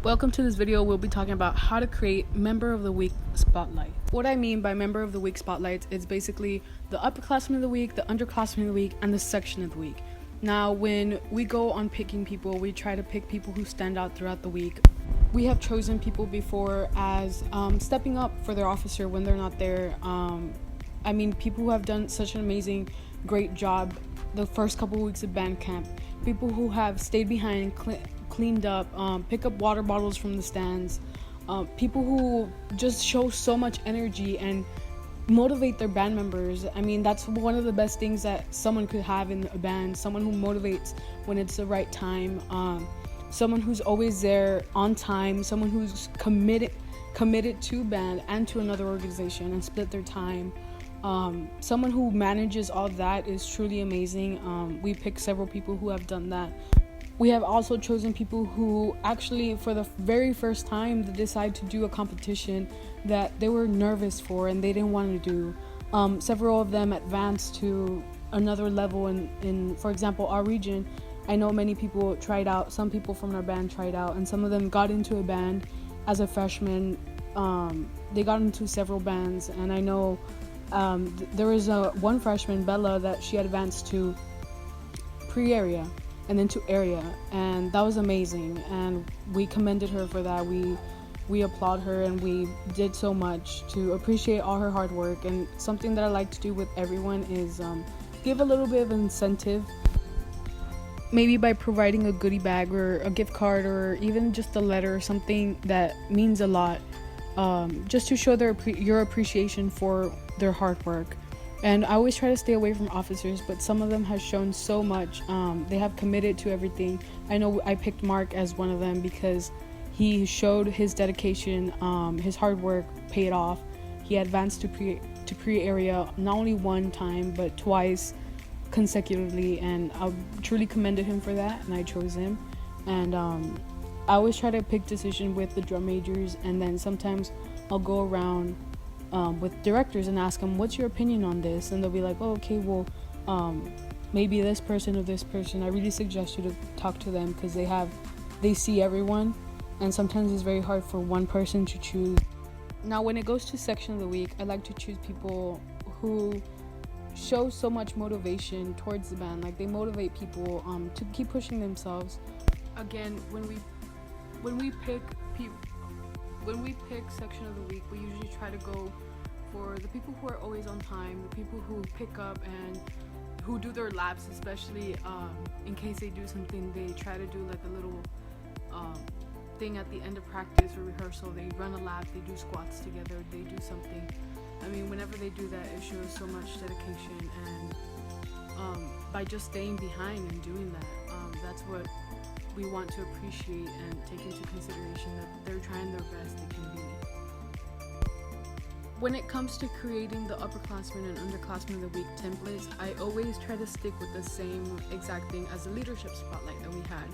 Welcome to this video. We'll be talking about how to create Member of the Week spotlight. What I mean by Member of the Week spotlights is basically the upperclassman of the week, the underclassman of the week, and the section of the week. Now, when we go on picking people, we try to pick people who stand out throughout the week. We have chosen people before as stepping up for their officer when they're not there. People who have done such an amazing, great job the first couple of weeks of band camp. People who have stayed behind, cleaned up, pick up water bottles from the stands. People who just show so much energy and motivate their band members. That's one of the best things that someone could have in a band. Someone who motivates when it's the right time. Someone who's always there on time. Someone who's committed to band and to another organization and split their time. Someone who manages all that is truly amazing. We picked several people who have done that. We have also chosen people who actually, for the very first time, they decide to do a competition that they were nervous for and they didn't want to do. Several of them advanced to another level in, for example, our region. I know many people tried out, some people from our band tried out, and some of them got into a band as a freshman. They got into several bands, and I know there was one freshman, Bella, that she advanced to pre-area and then to area, and that was amazing, and we commended her for that. We applaud her, and we did so much to appreciate all her hard work. And something that I like to do with everyone is give a little bit of incentive, maybe by providing a goodie bag or a gift card or even just a letter or something that means a lot, just to show your appreciation for their hard work. And I always try to stay away from officers, but some of them have shown so much. They have committed to everything. I know I picked Mark as one of them because he showed his dedication, his hard work paid off. He advanced to pre-area not only one time, but twice consecutively, and I truly commended him for that, and I chose him. And I always try to pick decision with the drum majors, and then sometimes I'll go around with directors and ask them, what's your opinion on this? And they'll be like, oh, okay, well, maybe this person or this person. I really suggest you to talk to them because they see everyone, and sometimes it's very hard for one person to choose. Now, when it goes to section of the week, I like to choose people who show so much motivation towards the band. Like, they motivate people to keep pushing themselves. Again, when we pick section of the week, we usually try to go for the people who are always on time, the people who pick up and who do their laps, especially in case they do something. They try to do like a little thing at the end of practice or rehearsal. They run a lap, they do squats together, they do something. Whenever they do that, it shows so much dedication, and by just staying behind and doing that, that's what we want to appreciate and take into consideration, that they're trying their best they can be. When it comes to creating the upperclassmen and underclassmen of the week templates, I always try to stick with the same exact thing as the leadership spotlight that we had.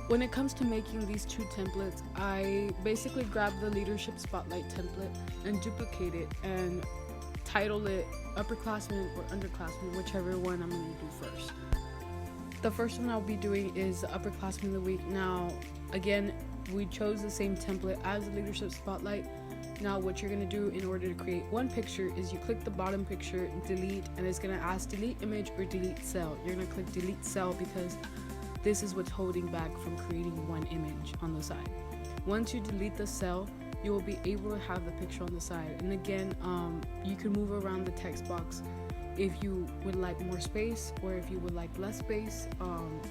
When it comes to making these two templates, I basically grab the leadership spotlight template and duplicate it and title it upperclassmen or underclassmen, whichever one I'm going to do first. The first one I'll be doing is the upperclassman of the week. Now, again, we chose the same template as the leadership spotlight. Now, what you're going to do in order to create one picture is you click the bottom picture, delete, and it's going to ask delete image or delete cell. You're going to click delete cell because this is what's holding back from creating one image on the side. Once you delete the cell, you will be able to have the picture on the side. And again, you can move around the text box if you would like more space, or if you would like less space.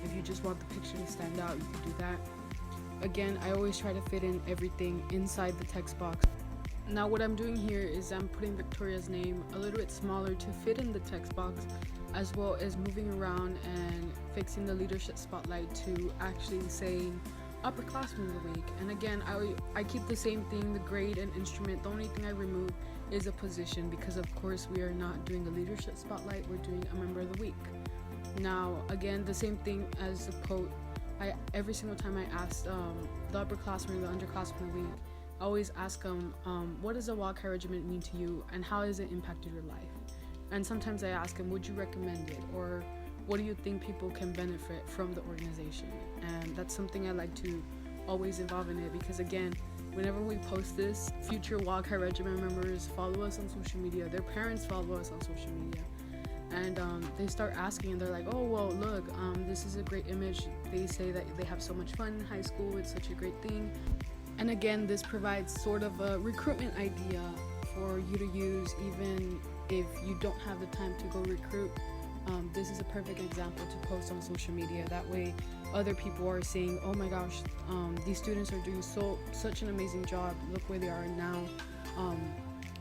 If you just want the picture to stand out, you can do that. Again, I always try to fit in everything inside the text box. Now, what I'm doing here is I'm putting Victoria's name a little bit smaller to fit in the text box, as well as moving around and fixing the leadership spotlight to actually saying upperclassmen of the week. And again, I keep the same thing, the grade and instrument. The only thing I remove is a position, because of course we are not doing a leadership spotlight, we're doing a member of the week. Now, again, the same thing as the quote. Every single time I ask the upperclassmen or the underclassmen of the week, I always ask them, what does the Wildcat Regiment mean to you, and how has it impacted your life? And sometimes I ask them, would you recommend it, or what do you think people can benefit from the organization? And that's something I like to always involved in it, because again, whenever we post this, future Wild High Regiment members follow us on social media, their parents follow us on social media, and they start asking, and they're like, oh well, look, this is a great image. They say that they have so much fun in high school, it's such a great thing. And again, this provides sort of a recruitment idea for you to use even if you don't have the time to go recruit. This is a perfect example to post on social media. That way other people are saying, oh my gosh, these students are doing such an amazing job, look where they are now.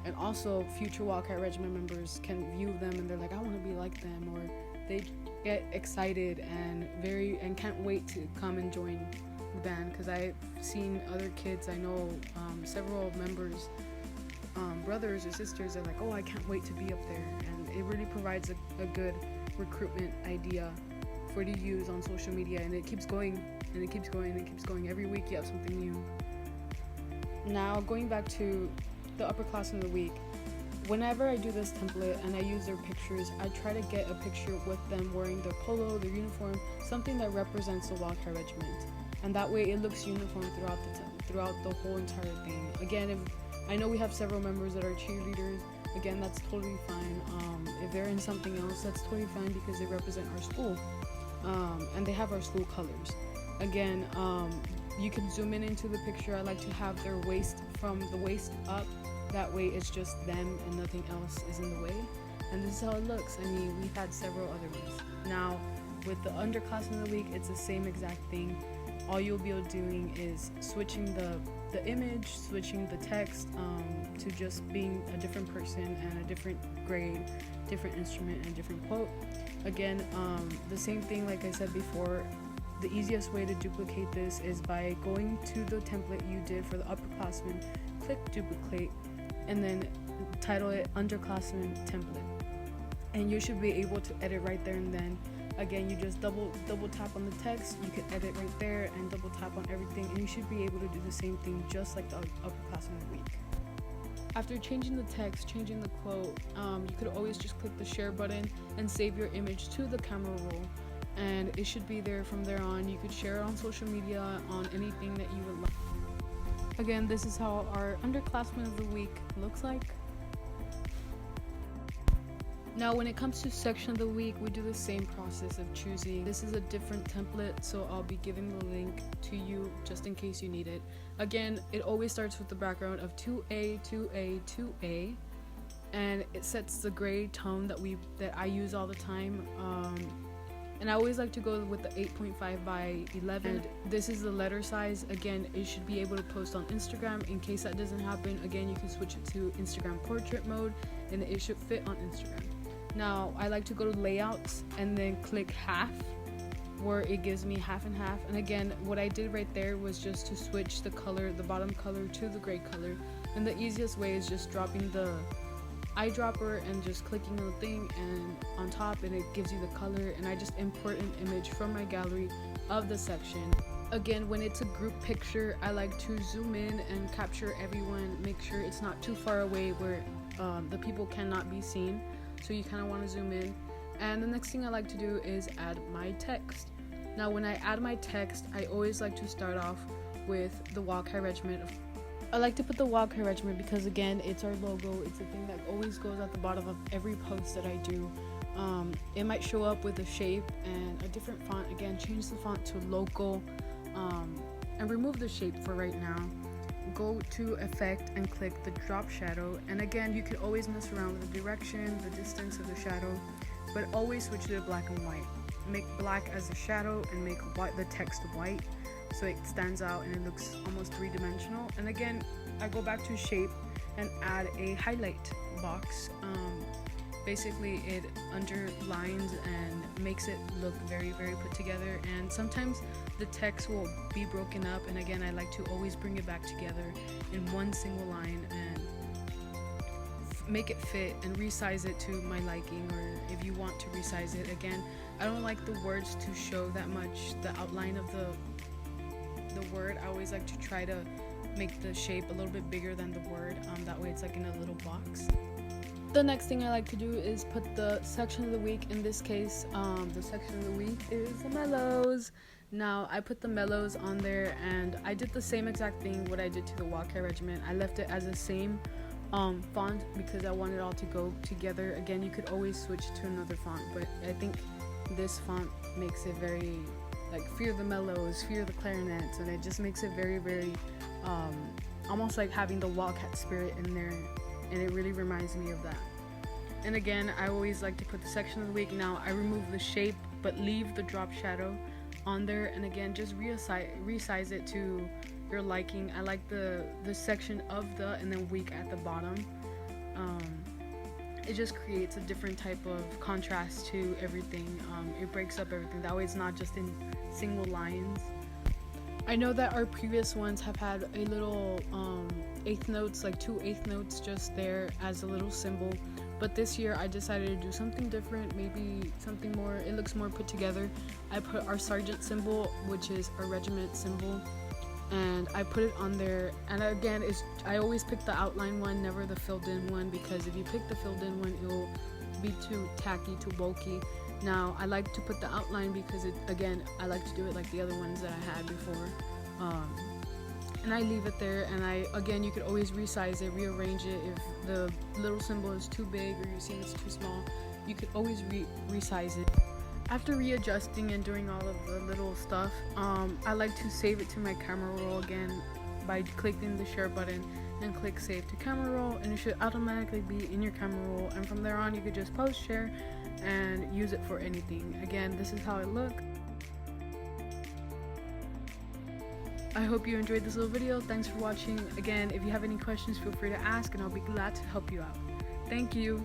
And also future Wildcat Regiment members can view them and they're like, I want to be like them, or they get excited and can't wait to come and join the band. Because I've seen other kids, I know several members, brothers or sisters, are like, oh, I can't wait to be up there. And it really provides a good recruitment idea for you to use on social media, and it keeps going and it keeps going and it keeps going. Every week you have something new. Now going back to the upperclassmen of the week, whenever I do this template and I use their pictures, I try to get a picture with them wearing their polo, their uniform, something that represents the Wild High Regiment, and that way it looks uniform throughout the whole entire thing. Again, if I know we have several members that are cheerleaders, again, that's totally fine. If they're in something else, that's totally fine, because they represent our school, and they have our school colors. Again, you can zoom in into the picture. I like to have their waist from the waist up. That way it's just them and nothing else is in the way. And this is how it looks. I mean, we've had several other ones. Now, with the underclassmen of the week, it's the same exact thing. All you'll be doing is switching the image, switching the text to just being a different person and a different grade, different instrument, and different quote. Again, the same thing like I said before. The easiest way to duplicate this is by going to the template you did for the upperclassmen, click duplicate, and then title it underclassmen template. And you should be able to edit right there and then. Again, you just double tap on the text, you can edit right there, and double tap on everything, and you should be able to do the same thing just like the upperclassmen of the week. After changing the text, changing the quote, you could always just click the share button and save your image to the camera roll, and it should be there from there on. You could share it on social media, on anything that you would like. Again, this is how our underclassmen of the week looks like. Now, when it comes to section of the week, we do the same process of choosing. This is a different template, so I'll be giving the link to you just in case you need it. Again, it always starts with the background of 2A, 2A, 2A, and it sets the gray tone that I use all the time. And I always like to go with the 8.5 by 11. This is the letter size. Again, it should be able to post on Instagram. In case that doesn't happen, again, you can switch it to Instagram portrait mode, and it should fit on Instagram. Now, I like to go to layouts and then click half, where it gives me half and half. And again, what I did right there was just to switch the color, the bottom color, to the gray color. And the easiest way is just dropping the eyedropper and just clicking on the thing and on top, and it gives you the color. And I just import an image from my gallery of the section. Again, when it's a group picture, I like to zoom in and capture everyone, make sure it's not too far away where the people cannot be seen. So you kind of want to zoom in. And the next thing I like to do is add my text. Now, when I add my text, I always like to start off with the Wild High Regiment. I like to put the Wild High Regiment because, again, it's our logo. It's the thing that always goes at the bottom of every post that I do. It might show up with a shape and a different font. Again, change the font to local, and remove the shape for right now. Go to effect and click the drop shadow, and again, you can always mess around with the direction, the distance of the shadow, but always switch to black and white. Make black as the shadow and make the text white, so it stands out and it looks almost three-dimensional. And again, I go back to shape and add a highlight box. Basically, it underlines and makes it look very, very put together. And sometimes the text will be broken up, and again, I like to always bring it back together in one single line and make it fit and resize it to my liking, or if you want to resize it. Again, I don't like the words to show that much, the outline of the word. I always like to try to make the shape a little bit bigger than the word, that way it's like in a little box. The next thing I like to do is put the section of the week. In this case, the section of the week is the mellows. Now I put the mellows on there, and I did the same exact thing what I did to the Wildcat Regiment. I left it as the same font because I want it all to go together. Again, you could always switch to another font, but I think this font makes it very like Fear the Mellows, Fear the Clarinets, and it just makes it very, very almost like having the Wildcat spirit in there, and it really reminds me of that. And again, I always like to put the section of the week. Now I remove the shape but leave the drop shadow on there, and again just resize it to your liking. I like the section of the and then week at the bottom. It just creates a different type of contrast to everything. It breaks up everything, that way it's not just in single lines. I know that our previous ones have had a little eighth notes, like 2 eighth notes just there as a little symbol, but this year I decided to do something different, maybe something more, it looks more put together. I put our sergeant symbol, which is our regiment symbol, and I put it on there. And again, I always pick the outline one, never the filled in one, because if you pick the filled in one, it will be too tacky, too bulky. Now I like to put the outline because I like to do it like the other ones that I had before, and I leave it there. And you could always resize it, rearrange it. If the little symbol is too big or you see it's too small, you could always resize it. After readjusting and doing all of the little stuff, I like to save it to my camera roll again by clicking the share button and click save to camera roll, and it should automatically be in your camera roll, and from there on you could just post, share, and use it for anything. Again, this is how it looks. I hope you enjoyed this little video. Thanks for watching. Again, if you have any questions, feel free to ask and I'll be glad to help you out. Thank you.